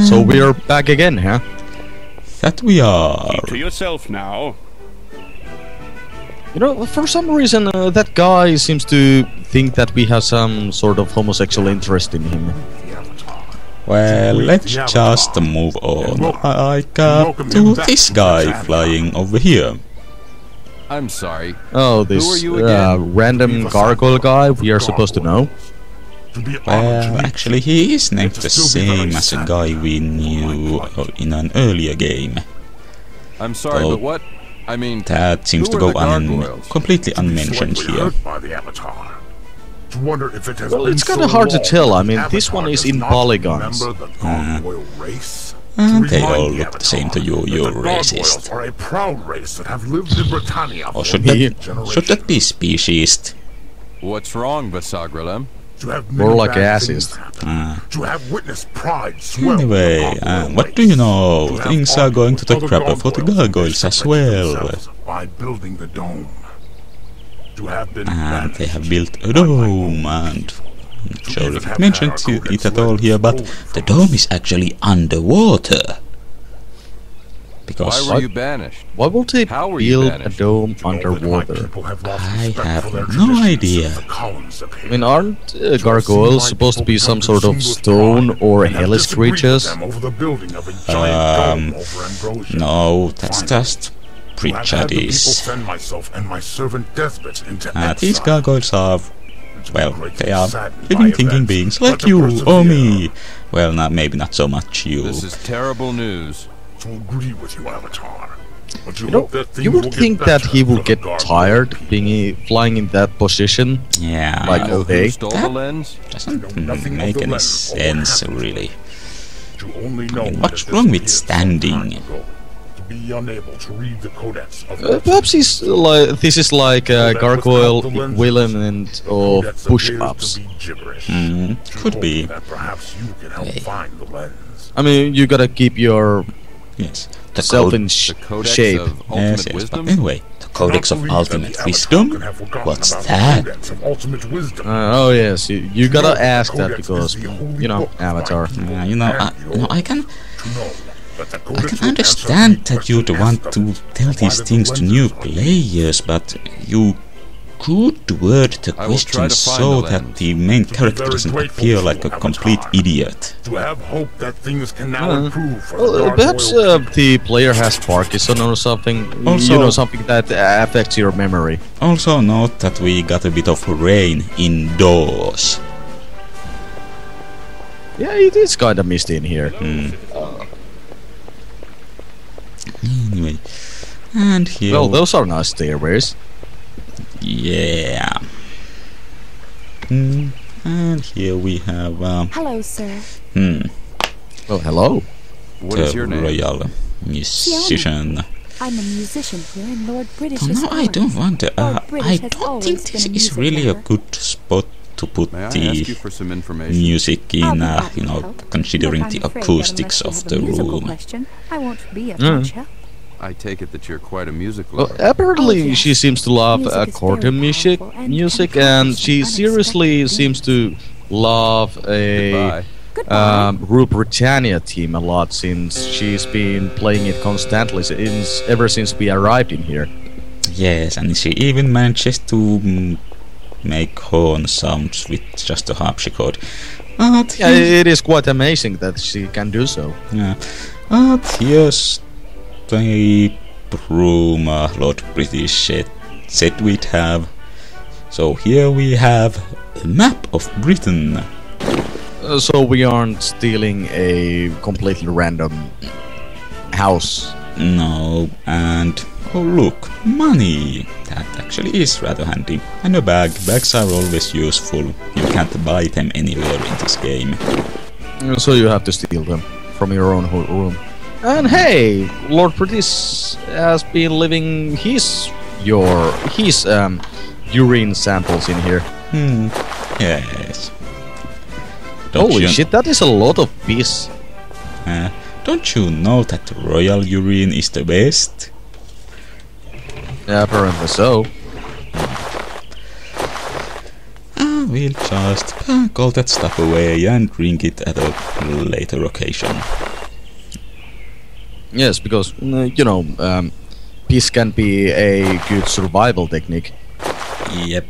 So we're back again, huh? That we are. Keep to yourself now. You know, for some reason, that guy seems to think that we have some sort of homosexual interest in him. Well, let's just move on. I got to this guy flying over here. I'm sorry. Oh, this random gargoyle guy we are supposed to know? Well, actually he is named the same as a guy we knew in an earlier game. I'm sorry, but what? I mean, that seems to go completely unmentioned here. Well, it's kind of hard to tell. I mean, this one is in polygons. And they all look the same to you, you're racist. Or should that be speciesist? What's wrong, Basagralem? More like assist. Anyway, what do you know? Things are going to the crapper for the gargoyles as well. And they have built a dome, and I'm not sure if it mentioned it at all here, but the dome is actually underwater. Because why were you banished? Why would they build a dome underwater? I have no idea. I mean, aren't gargoyles supposed to be some sort of stone or hellish creatures? No, that's just prejudice. These gargoyles are, well, they are living thinking beings like you or me. Well, maybe not so much you. This is terrible news. You know, you would think that he would get tired being flying in that position. Yeah, like all day. That doesn't make any sense, really. I mean, what's wrong with standing? Perhaps he's like, this is like a gargoyle equivalent of push-ups. Could be. I mean, you gotta keep your self in shape. Yes, but anyway, the Codex of Ultimate Wisdom? What's that? Oh yes, you gotta ask that because, you know, Avatar. I can understand that you'd want to tell these things to new players, but you could word the question so that the main character doesn't appear like a complete idiot. Perhaps the player has Parkinson or something. Also, you know, something that affects your memory. Also note that we got a bit of rain indoors. Yeah, it is kind of misty in here. Anyway, and here... Well, those are nice stairways. Yeah. And here we have... hello, sir. Well, hello. What is your name? Royal musician. I'm a musician here in Lord British. No, I don't want to. I don't think this is really a good spot to put the music in, you know, considering the acoustics of the room. I won't be a teacher. I take it that you're quite a musical. Well, apparently she seems to love accordion music, and she seriously seems to love a Rule Britannia theme a lot, since she's been playing it constantly ever since we arrived in here. Yes, and she even manages to make horn sounds with just a harpsichord. Yeah, it is quite amazing that she can do so. Yeah, but here's the room Lord British said we'd have. So here we have a map of Britain. So we aren't stealing a completely random house. No, and oh look, money. That actually is rather handy. And a bag. Bags are always useful. You can't buy them anywhere in this game. So you have to steal them from your own room. And hey, Lord British has been leaving his urine samples in here. Yes. Holy shit, that is a lot of piss. Don't you know that royal urine is the best? Yeah, apparently so. we'll just pack all that stuff away and drink it at a later occasion. Yes, because, piss can be a good survival technique. Yep.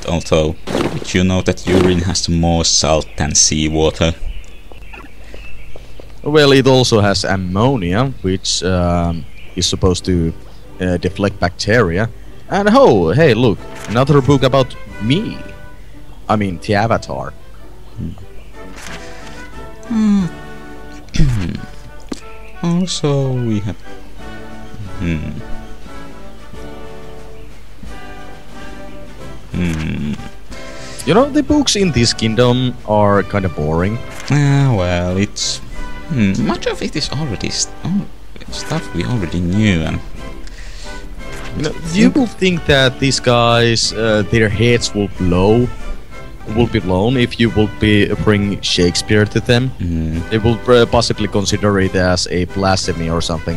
Also, did you know that urine has more salt than seawater? Well, it also has ammonia, which is supposed to deflect bacteria. And oh, hey, look, another book about me. I mean, the Avatar. Also, we have... You know, the books in this kingdom are kind of boring. Well, it's... much of it is already stuff we already knew, and... Do you think that these guys, their heads will be blown if you will bring Shakespeare to them? They will possibly consider it as a blasphemy or something.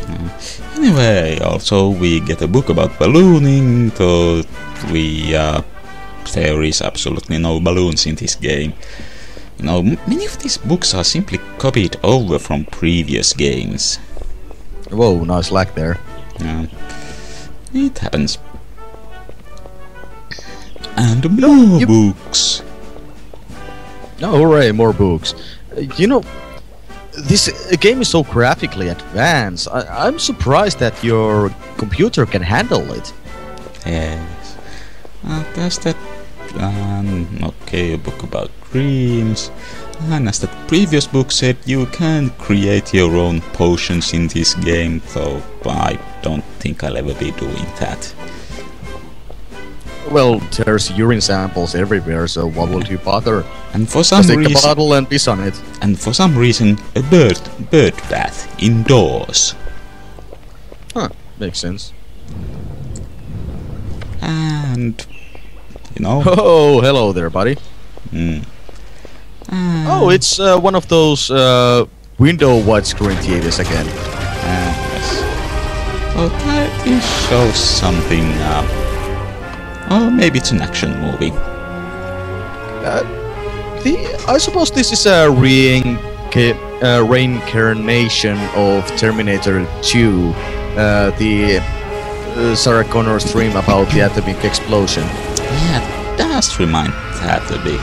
Anyway, also we get a book about ballooning, though there is absolutely no balloons in this game. Many of these books are simply copied over from previous games. Whoa, nice lag there. It happens. And more books. Oh, hooray, more books. This game is so graphically advanced. I'm surprised that your computer can handle it. Yes. There's that... okay, a book about dreams. And as that previous book said, you can create your own potions in this game, though I don't think I'll ever be doing that. Well, there's urine samples everywhere, so what will you bother? And for some take reason... a bottle and piss on it. And for some reason, a bird bath indoors. Huh, makes sense. And... Oh, hello there, buddy. Oh, it's one of those window widescreen TVs again. Yes. Oh, that shows something. Oh, maybe it's an action movie. I suppose this is a reincarnation of Terminator 2. The Sarah Connor's dream about the atomic explosion. Yeah, it does remind that a bit.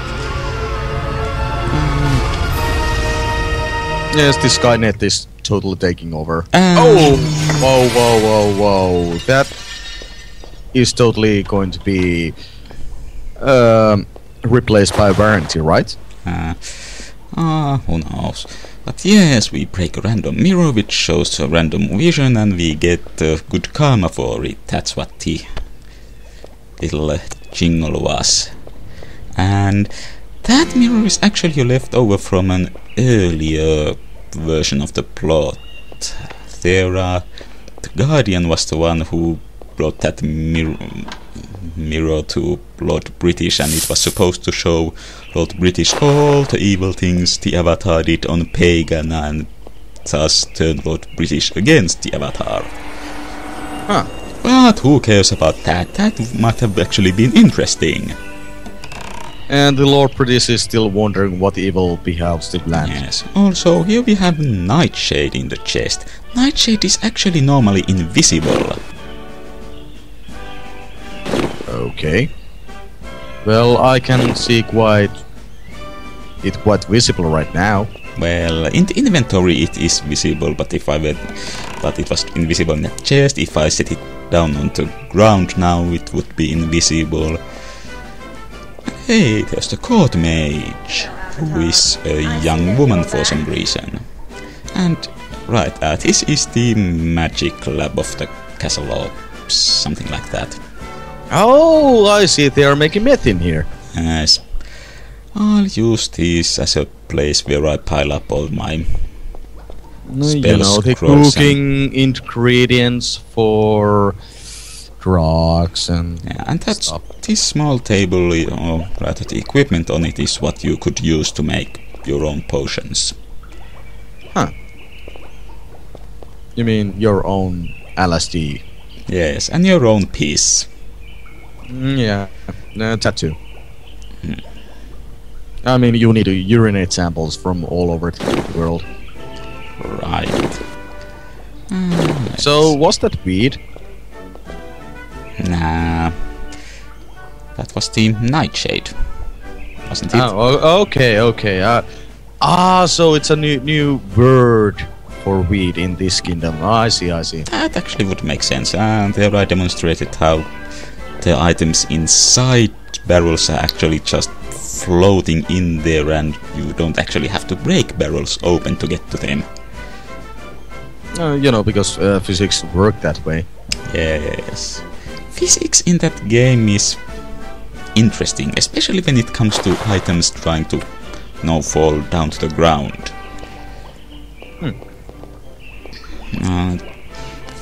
Yes, this Skynet is totally taking over. Oh! Whoa. That is totally going to be replaced by warranty, right? Who knows. But yes, we break a random mirror which shows a random vision and we get good karma for it. That's what the little jingle was. And that mirror is actually left over from an earlier version of the plot. The Guardian was the one who brought that mirror to Lord British, and it was supposed to show Lord British all the evil things the Avatar did on Pagan, and thus turn Lord British against the Avatar. Huh. But who cares about that? That might have actually been interesting. And the Lord British is still wondering what evil behoves the land. Yes. Also, here we have Nightshade in the chest. Nightshade is actually normally invisible. Okay. Well, I can see quite visible right now. Well, in the inventory it is visible, but it was invisible in the chest. If I set it down on the ground now, it would be invisible. Hey, there's the court mage, who is a young woman for some reason. And right, this is the magic lab of the castle or something like that. Oh, I see. They are making meth in here. Yes. I'll use this as a place where I pile up all my spells, the cooking ingredients for drugs and that's stuff. This small table, or rather the equipment on it, is what you could use to make your own potions. Huh. You mean your own LSD? Yes, and your own piece. Yeah, tattoo. I mean, you need to urinate samples from all over the world. Right. So, was that weed? Nah. That was the Nightshade. Wasn't it? Oh, okay. So it's a new word for weed in this kingdom. Oh, I see. That actually would make sense. There I demonstrated how the items inside barrels are actually just floating in there, and you don't actually have to break barrels open to get to them. Because physics work that way. Yes. Physics in that game is interesting, especially when it comes to items trying to fall down to the ground.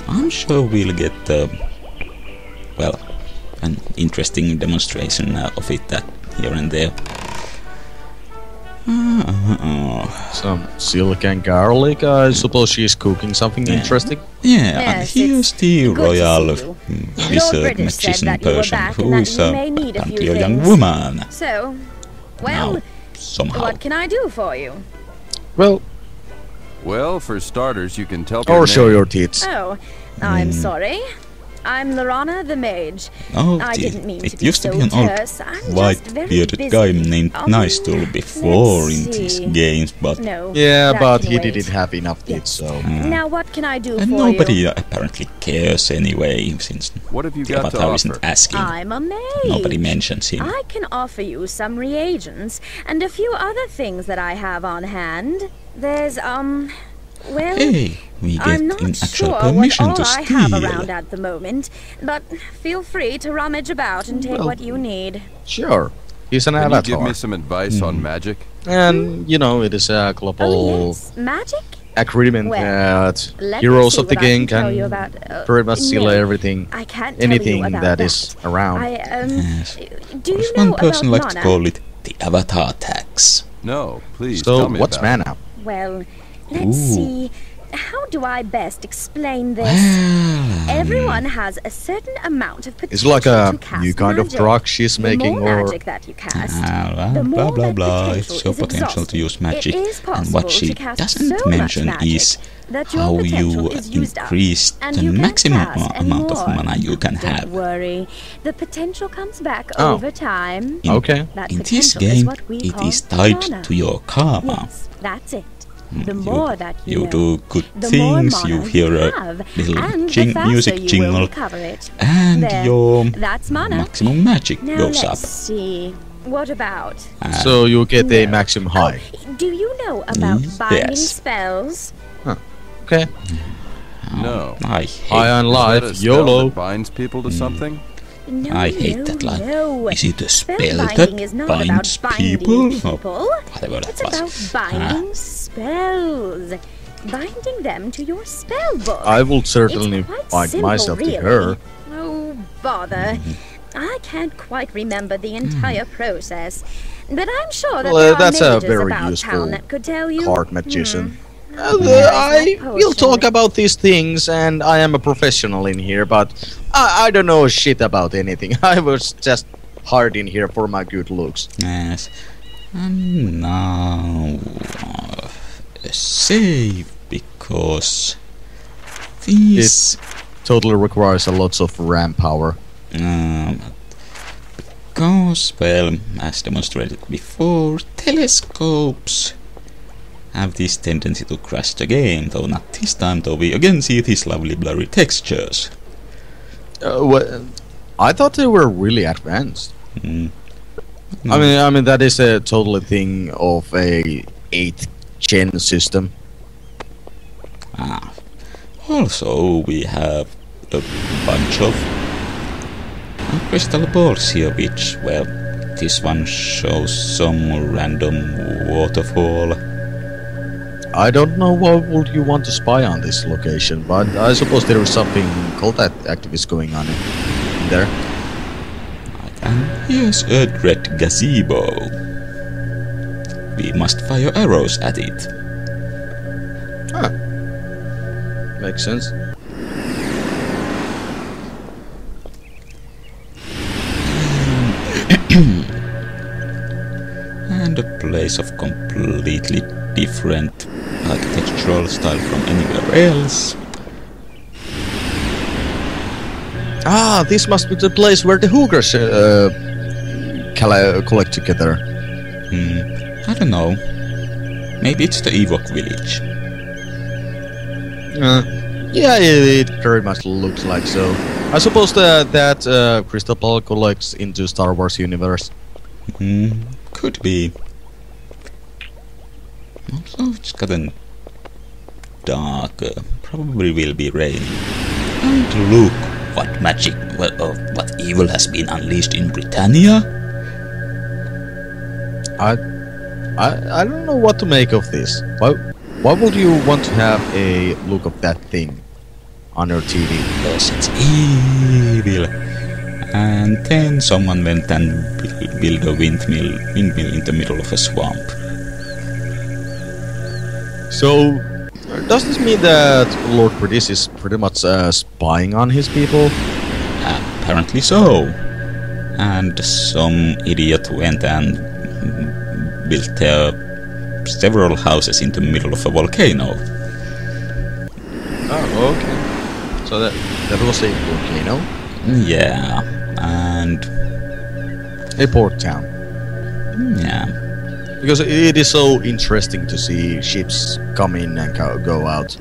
I'm sure we'll get an interesting demonstration of it here and there. Some silicon garlic. I suppose she's cooking something interesting. Yeah, Yes, here's the good to royal see you. wizard Lord British said magician that you were person back who and is that you may need a few apparently a young things. woman. So, well, Now, somehow. what can I do for you? Well, Well, for starters, you can tell or your show name. your teeth. Oh, I'm sorry. I'm Lorana the Mage. Oh, I didn't mean it to be used to so be an old terse. I'm just white very bearded busy. guy named Nicestool before let's in these see. games, but No. Yeah, that but can he wait. didn't have enough teeth, so. Now what can I do and for nobody you? apparently cares anyway, since What have you the got to avatar isn't offer? asking. I'm a mage. Nobody mentions him. I can offer you some reagents and a few other things that I have on hand. There's well, Hey, we get I'm not in actual sure permission what to all I have steal. around at the moment, but feel free to rummage about and take Well, what you need. Sure. He's an Can you give avatar. me some advice on magic? And, it is a global Oh yes, magic? agreement Well, that Let heroes me see of the what I game tell you can about, pretty much steal no, everything, I can't tell anything you about that is around. Yes. Do you There's know one person about likes to mana? call it the avatar tax. No, please So, tell me what's about mana? Well, let's Ooh. see. How do I best explain this? Well, Everyone has a certain amount of potential It's like a to cast new kind magic. of drug she's The making, more or magic that you cast, blah the more blah that blah. potential It's your is potential to use exhausted. magic, It is and possible what she to cast doesn't so much mention magic is that your how potential you is used up, increase and the you can't maximum cast amount of anymore. mana you can Don't have. worry, the potential comes back Oh. over time. In, Okay. That in this potential is game, what we it call is tied mana. to your karma. Yes, that's it. The more that you know, do good the more things, mana you hear a have, little and the faster music you will jingle, recover it. and There, your that's mana. maximum magic Now goes let's up. see. What about? So you get a No. maximum high. Do you know about binding Yes. spells? Okay. No. I hate, High on Is that life, a spell YOLO. that binds people to something? No, I hate no, that line. no. Is it a spell Spellbinding that is not binds about binding people? people. Or whatever It's that about was. binding spells. Binding them to your spell book. I will certainly It's quite bind simple, myself really. to her. Oh, bother. I can't quite remember the entire process. But I'm sure that Well, there are that's a mages very about useful town that could tell you. Card magician. There's I no will talk potion. about these things, and I am a professional in here, but I don't know shit about anything. I was just hired in here for my good looks. Yes. And now a save, because this Totally requires a lot of RAM power. because, well, as demonstrated before, telescopes have this tendency to crash the game, though not this time, though we again see these lovely blurry textures. I thought they were really advanced. Mm. I mean that is a totally thing of a 8th gen system. Also, we have a bunch of crystal balls here, which, well, this one shows some random waterfall. I don't know why would you want to spy on this location, but I suppose there is something cult activist going on in there. And here's a red gazebo. We must fire arrows at it. Huh. Makes sense. And a place of completely different architectural style from anywhere else. Ah, this must be the place where the hookers collect together. I don't know. Maybe it's the Ewok village. Yeah, it very much looks like so. I suppose that crystal ball collects into Star Wars universe. Could be. Also, it's gotten darker. Probably will be raining. And look, what magic, what evil has been unleashed in Britannia? I don't know what to make of this. Why would you want to have a look of that thing on your TV? Because it's evil. And then someone went and built a windmill in the middle of a swamp. So, does this mean that Lord British is pretty much spying on his people? Apparently so. And some idiot went and built several houses in the middle of a volcano. Oh, okay. So that was a volcano? Yeah, and a port town. Yeah. Because it is so interesting to see ships come in and go out.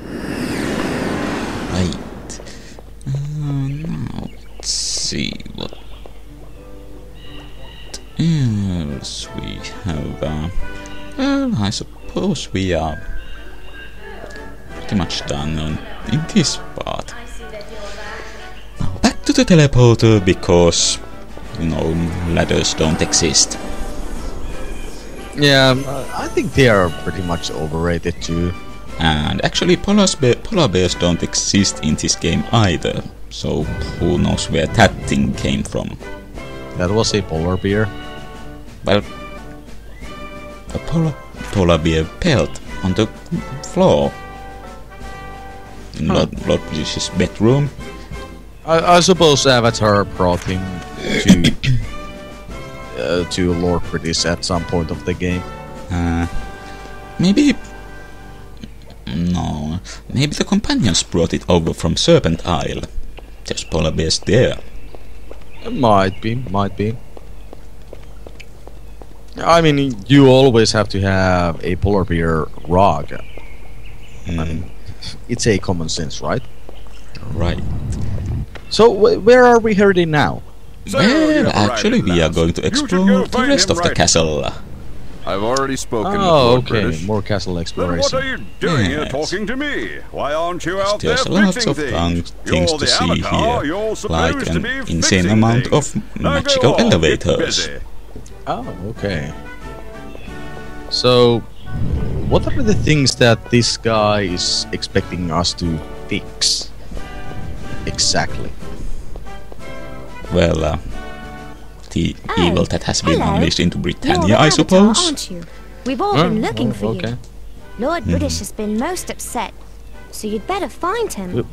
Right. Now let's see what else we have. Well, I suppose we are pretty much done in this part. Now back to the teleporter, because, you know, ladders don't exist. Yeah, I think they are pretty much overrated too. And actually polar bears don't exist in this game either, so who knows where that thing came from. That was a polar bear. Well, a polar bear pelt on the floor in Lord British's bedroom. I suppose Avatar brought him to Lord British at some point of the game. Maybe... No, maybe the companions brought it over from Serpent Isle. There's polar bears there. Might be. I mean, you always have to have a polar bear rog. I mean, it's a common sense, right? Right. So, where are we heading now? Well, actually, we are going to explore the rest of the castle. I've already spoken with Oh, Lord okay. British. More castle Then exploration. what are you doing here Yes. talking to me? Why aren't you out there There's lots fixing of things? things You're to the see Avatar, here, you're supposed like to an be insane fixing amount things. of Now magical go on, get elevators. busy. Oh, okay. So, what are the things that this guy is expecting us to fix? Exactly. Well, the evil that has been hello. unleashed into You're Britannia, the I Avatar, suppose. aren't you? We've all been looking for okay. you. Lord British has been most upset, so you'd better find him.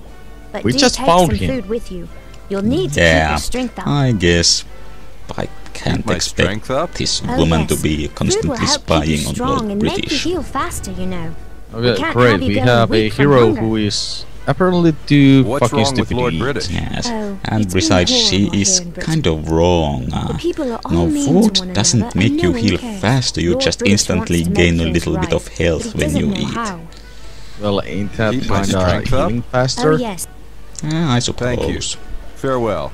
But we do just take found some him. food with you. You'll need to keep Yeah, your strength up. I guess I can't Keep my expect strength up? this Oh, woman yes. to be Food will constantly help keep you spying on strong Lord and make you British. heal faster, you know. Okay, can't great. have you We going have a weak from hero hunger. who is apparently too What's fucking wrong with stupid Lord to eat. British? Yes, Oh, and it's been besides, she horrible is here in Britain. kind of wrong. The people are all No, mean to food one doesn't another, make and you no one heal cares. faster, you Lord just British instantly wants to gain make a things little bit right, of health but he when doesn't you know eat. how. Well, ain't that Keep my kinda strength up? healing faster? Oh yes, I suppose. Thank you. Farewell.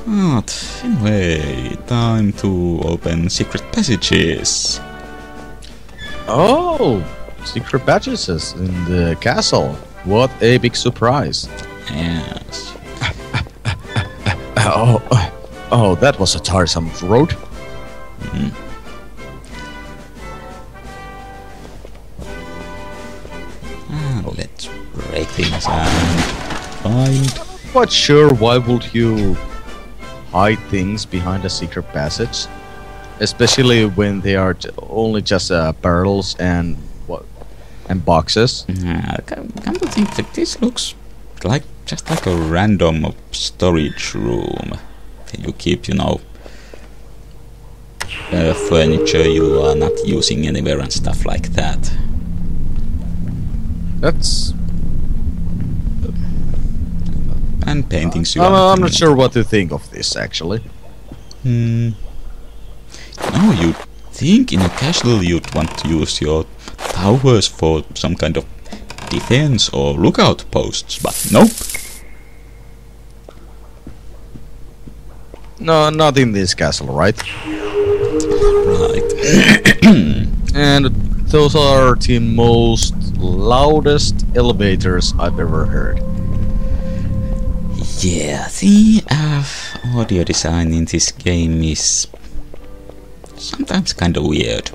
But anyway, time to open secret passages. Oh, secret passages in the castle. What a big surprise. Yes. Oh, that was a tiresome road. Let's break things and find. Quite sure why would you hide things behind a secret passage, especially when they are only just barrels and boxes. Come to think that this looks like just like a random storage room. You keep, you know, furniture you are not using anywhere and stuff like that. That's... And paintings you I'm not sure what to think of this, actually. No, you'd think in a casual you'd want to use your towers for some kind of defense or lookout posts, but nope. No, not in this castle, right? Right. And those are the most loudest elevators I've ever heard. Yeah, the audio design in this game is sometimes kind of weird.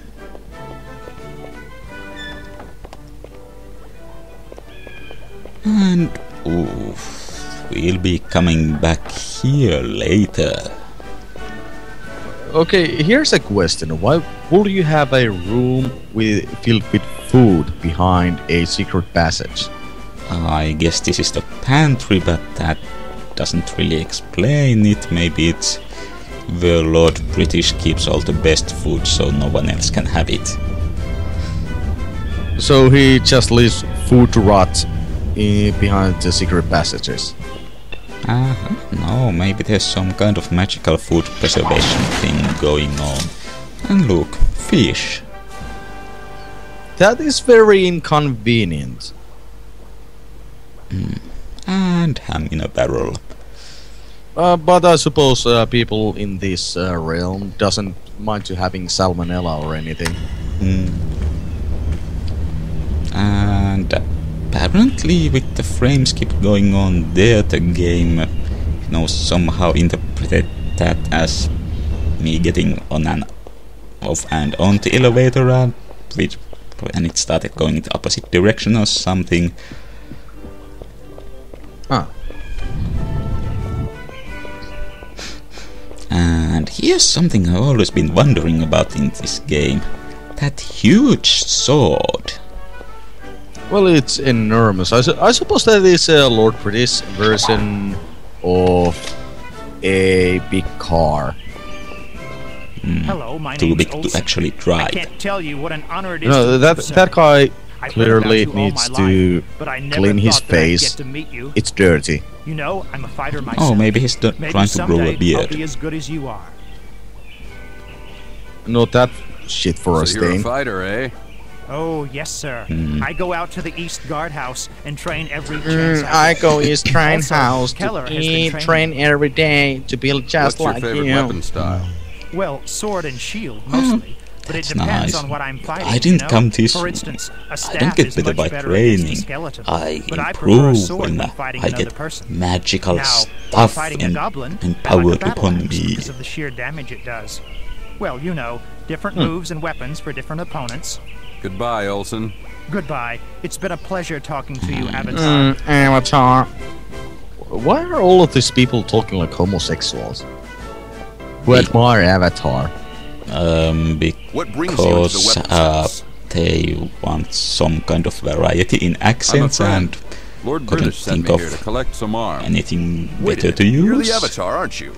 And we'll be coming back here later. Okay, here's a question. Why would you have a room filled with food behind a secret passage? I guess this is the pantry, but that doesn't really explain it. Maybe it's where Lord British keeps all the best food so no one else can have it. So he just leaves food to rot behind the secret passages. No, maybe there's some kind of magical food preservation thing going on. And look, fish. That is very inconvenient. And ham in a barrel. But I suppose people in this realm doesn't mind to having salmonella or anything. And apparently with the frame skip going on there, the game somehow interpreted that as me getting on and off and on the elevator and it started going in the opposite direction or something. And here's something I've always been wondering about in this game. That huge sword. Well, it's enormous. I suppose that is a Lord British version of a big car. Hello, my Too name's big Olsen. to actually drive. I can't tell you what an honor it is. No, to that guy I've clearly heard about you all needs my to life, but I never clean his thought that I'd face. get to meet you. It's dirty. You know, I'm a fighter myself. Oh, maybe he's Maybe trying to grow a someday I'll beard. be as good as you are. Not that shit for a So you're a stain. fighter, eh? Oh, yes, sir. I go out to the East Guardhouse and train every chance I go East Train Also, House Keller to has been eat, training. train every day to build just What's your like favorite you. weapon style? Well, sword and shield, mostly. But it That's depends nice. on what I'm fighting. I didn't you know? come this. For instance, a I staff don't get is better much by better against a training. skeleton, I but I prefer a improve sword when when fighting I another get person. magical Now, stuff fighting a and goblin, I like a empowered battle upon axe me. because of the sheer damage it does. Well, you know, different moves and weapons for different opponents. Goodbye, Olsen. Goodbye. It's been a pleasure talking to you, Avatar. Avatar. Why are all of these people talking like homosexuals? Who admire Avatar? What brings you into the Because weapons house? they want some kind of variety in accents friend. and Lord couldn't British sent think me of here to collect some arms. anything Wait a better to minute, use. You're the Avatar, aren't you?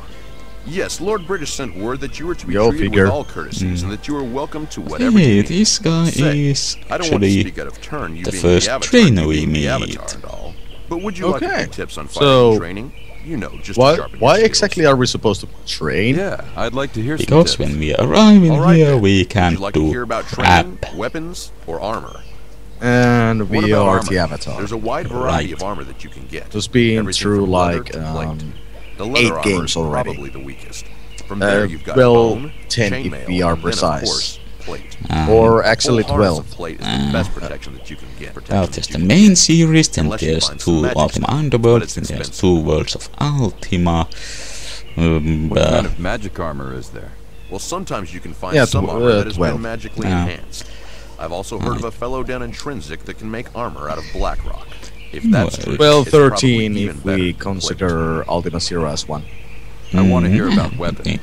Yes, Lord British sent word that you were to be Go treated figure. with all courtesies and that you were welcome to whatever Hey, you need. this guy Say, is I don't want to actually speak out of turn, you the being first the Avatar, trainer you we being the meet. Avatar and all. But would you like a Okay. few tips on fighting So, and training? You know, just to Why sharpen your why skills. exactly are we supposed to train? Yeah, I'd like to hear some because tips. when we arrive in All right, here then. we Would can't you like to do hear about crap. training, weapons, or armor? And What we about are armor? the Avatar. There's a wide variety Right. of armor that you can get. Just being Everything through from leather like to plate. The 8 leather armor games is already. probably the weakest. From there you've got well, bone, 10 if chainmail, we are and then, of precise. course, plate. Or actually Whole harness 12. of plate is the best protection that you can get. Well, there's the main series, then Unless you there's find some 2 magic Ultima stuff, but Underworlds, it's then there's expensive. 2 Worlds of Ultima. What kind of magic armor is there? Well, sometimes you can find Yeah, some armor that has 12. been magically Yeah. enhanced. I've also heard of a fellow down in Trinsic that can make armor out of black rock. If that's true, Well, it's probably 13 even if better we than consider Ultima Zero as one. I want to hear Mhm. about weapons. Okay.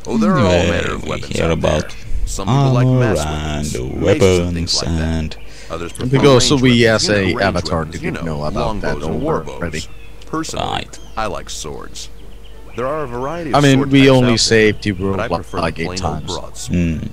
Oh, there are all Anyway, manner of we weapons hear out about there. Some people like armor mass and weapons, maces and weapons things like that. and Others prefer Because range we weapons, as a range Avatar weapons, didn't know about that longbows and warbows. already. Personally, Right. I like swords. There are a variety of I mean, sword we types only out there, saved the but world I prefer like the 8 plain old times. broadsword.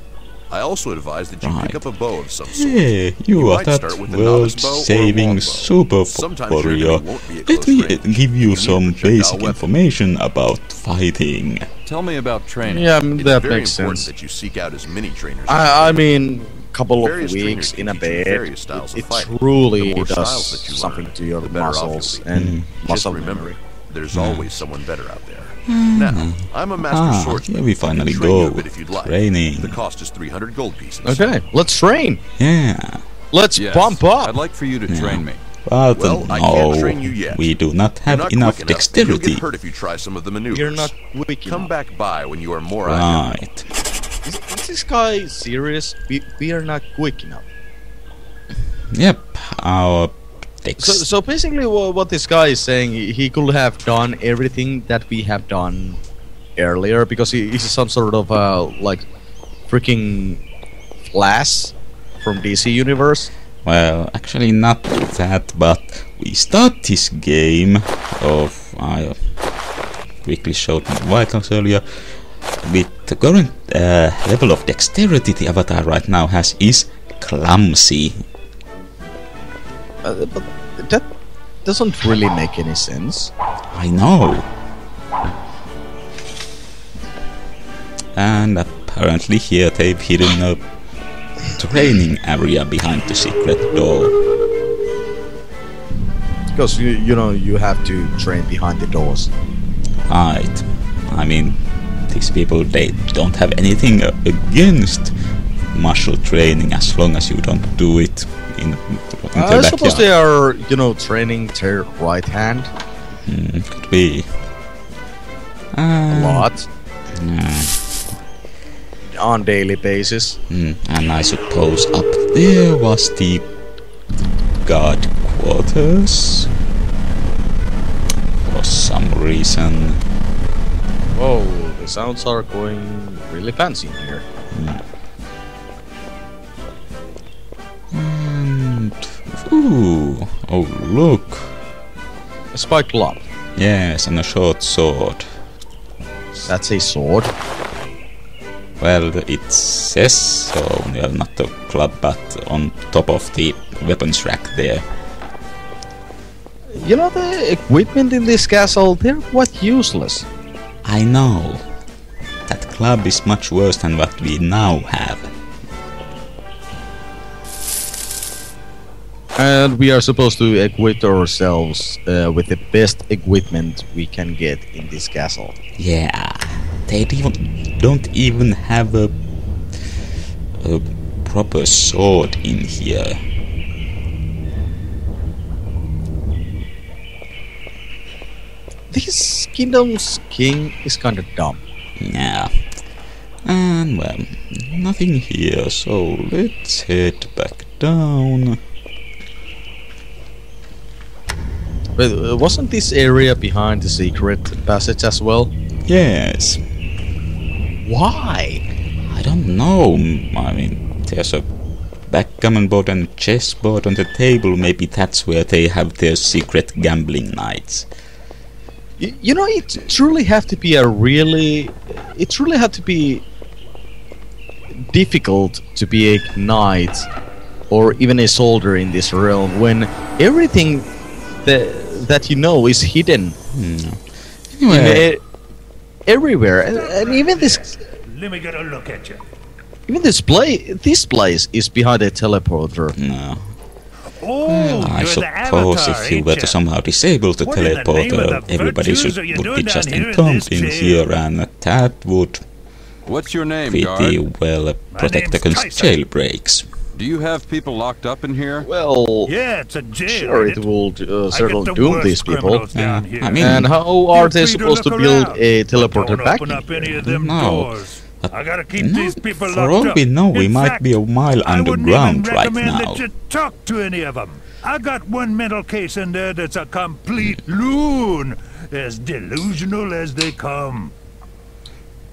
I also advise that you pick up a bow of some sort. Hey, you are might that start with a novice bow or a world-saving longbow. super Sometimes your warrior. enemy won't be at Let close me range. give you You need some a projectile basic weapon. information about fighting. Tell me about training. Yeah, It's that very makes important sense. that you seek out as many trainers. I mean, couple of Various weeks trainers in a can teach you bed, various styles of it fighting. truly The more does styles that you something learn, to your the better off you'll muscles be. and Just muscle remember, memory. there's always someone better out there. Now, I'm a master swordsman. here we I can finally train you go. a bit if you'd like. Training. The cost is 300 gold pieces. Okay, let's train. Yeah, Let's Yes, bump up. I'd like for you to train me. but Well, I can't train you yet. we do not You're have not enough quick enough, and you'll dexterity. get hurt if you try some of the maneuvers. You're not quick Come enough. back by when you are more agile. Right. Is this guy serious? We are not quick enough. Yep, our dex. So basically, what this guy is saying, he could have done everything that we have done earlier because he's some sort of like freaking Flash from DC Universe. Well, actually not that, but we start this game of I quickly showed my vitals earlier. With the current level of dexterity the avatar right now has is clumsy. But that doesn't really make any sense. I know. And apparently here they've hidden a training area behind the secret door. Because you know you have to train behind the doors. Right. I mean, these people, they don't have anything against muscle training as long as you don't do it in the I suppose backyard. they are, training their right hand Could be. a lot Yeah. on daily basis. And I suppose up there was the guard quarters. For some reason. Whoa, the sounds are going really fancy in here. And ooh, oh look. A spiked club. Yes, and a short sword. That's a sword. Well, it says so. Well, not a club, but on top of the weapons rack there. You know, the equipment in this castle, they're quite useless. I know. That club is much worse than what we now have. And we are supposed to equip ourselves with the best equipment we can get in this castle. Yeah, they don't even have a proper sword in here. This kingdom's king is kinda dumb. Yeah. And well, nothing here, so let's head back down. But wasn't this area behind the secret passage as well? Yes. Why? I don't know. I mean, there's a backgammon board and a chessboard on the table. Maybe that's where they have their secret gambling nights. You know, it truly have to be it truly had to be difficult to be a knight or even a soldier in this realm when everything that you know is hidden Anyway, everywhere, and even this. Let me get a look at you. Even this place is behind a teleporter. no. Oh, I you're the suppose Avatar, if you ain't were ya? to somehow disable the What in the name of teleporter, the everybody virtues should are you would doing be down just here in entombed this in jail? here, and that would What's your name, pretty guard? well protect name's against Tyson. jailbreaks. Do you have people locked up in here? Well, Yeah, it's a jail. sure, ain't it will I certainly get the doom worst these people. criminals down here. I mean, And how are they Feel free supposed to look build around, a but teleporter don't back open in up here? any of them No. doors. I gotta keep these people For locked all up. we know, we In might fact, be a mile I wouldn't underground even right recommend now. that you talk to any of them. I got one mental case in there that's a complete loon, as delusional as they come.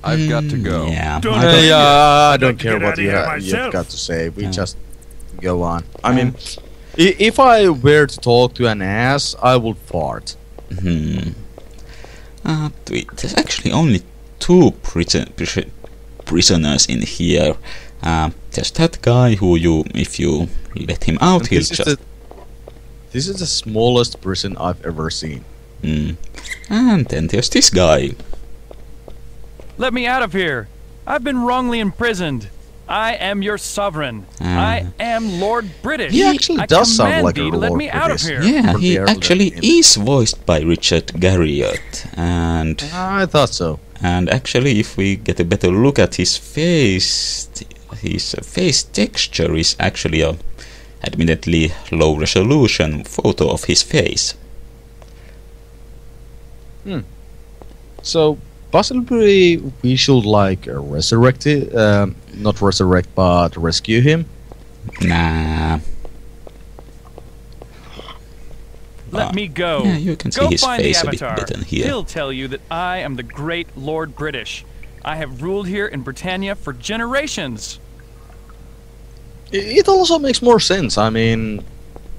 I've got to go. Yeah, Don't I know. don't- Yeah, I I'd don't like to care get what out of you've here myself. got to say. We just go on. I mean, if I were to talk to an ass, I would fart. There's actually only 2 prisoners in here. There's that guy who if you let him out, he'll just... This is the smallest prison I've ever seen. And then there's this guy. Let me out of here! I've been wrongly imprisoned. I am your sovereign. I am Lord British. He actually does sound like a Lord let me out of British. here. Yeah, he actually is voiced by Richard Garriott. And I thought so. And actually, if we get a better look at his face texture is actually a admittedly low resolution photo of his face. So possibly we should like resurrect it, not resurrect, but rescue him. Nah. Let me go. Yeah, you can see go his find face the a bit Avatar. better here. He'll tell you that I am the great Lord British. I have ruled here in Britannia for generations. It also makes more sense. I mean,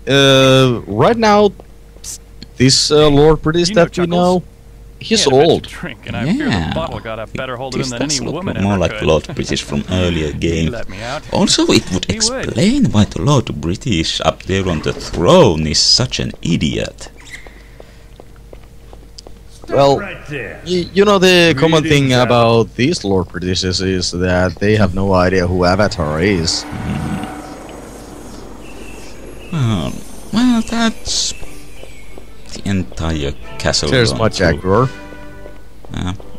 right now, this Lord British that we know, he's old. Drink, and I fear the bottle got a better hold of him than any woman ever more like could. Lord British from earlier games. Let me out. Also, it would explain why the Lord British up there on the throne is such an idiot. Well, you know the common thing about these Lord Britishes is that they have no idea who Avatar is. Well, that's the entire castle. There's my Jaguar.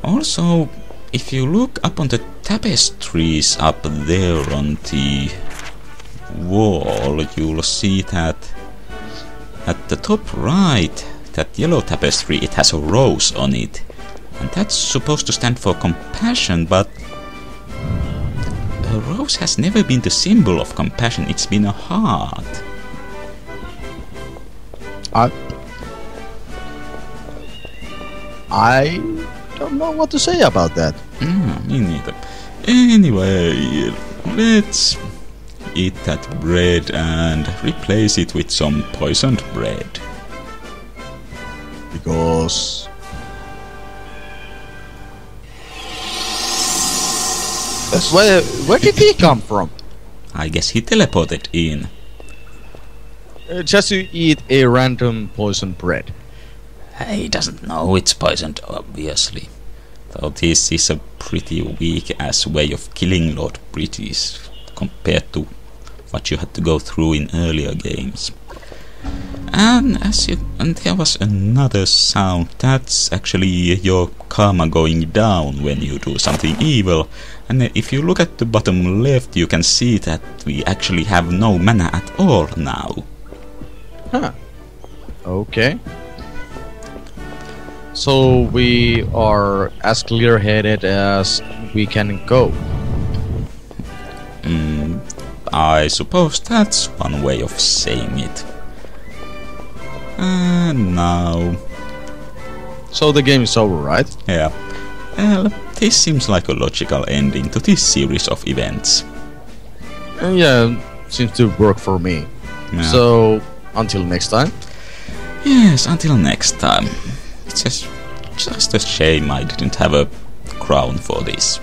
Also, if you look up on the tapestries up there on the wall, you'll see that at the top right, that yellow tapestry, it has a rose on it. And that's supposed to stand for compassion, but a rose has never been the symbol of compassion, it's been a heart. I don't know what to say about that. Me neither. Anyway, let's eat that bread and replace it with some poisoned bread. Because... Where did he come from? I guess he teleported in. Just to eat a random poisoned bread. He doesn't know it's poisoned, obviously. Though this is a pretty weak-ass way of killing Lord British compared to what you had to go through in earlier games. And there was another sound. That's actually your karma going down when you do something evil. And if you look at the bottom left, you can see that we actually have no mana at all now. Huh. Okay. So we are as clear-headed as we can go. I suppose that's one way of saying it. And now... So the game is over, right? Yeah. Well, this seems like a logical ending to this series of events. Yeah, seems to work for me. Yeah. So, until next time? Yes, until next time. It's just a shame I didn't have a crown for this.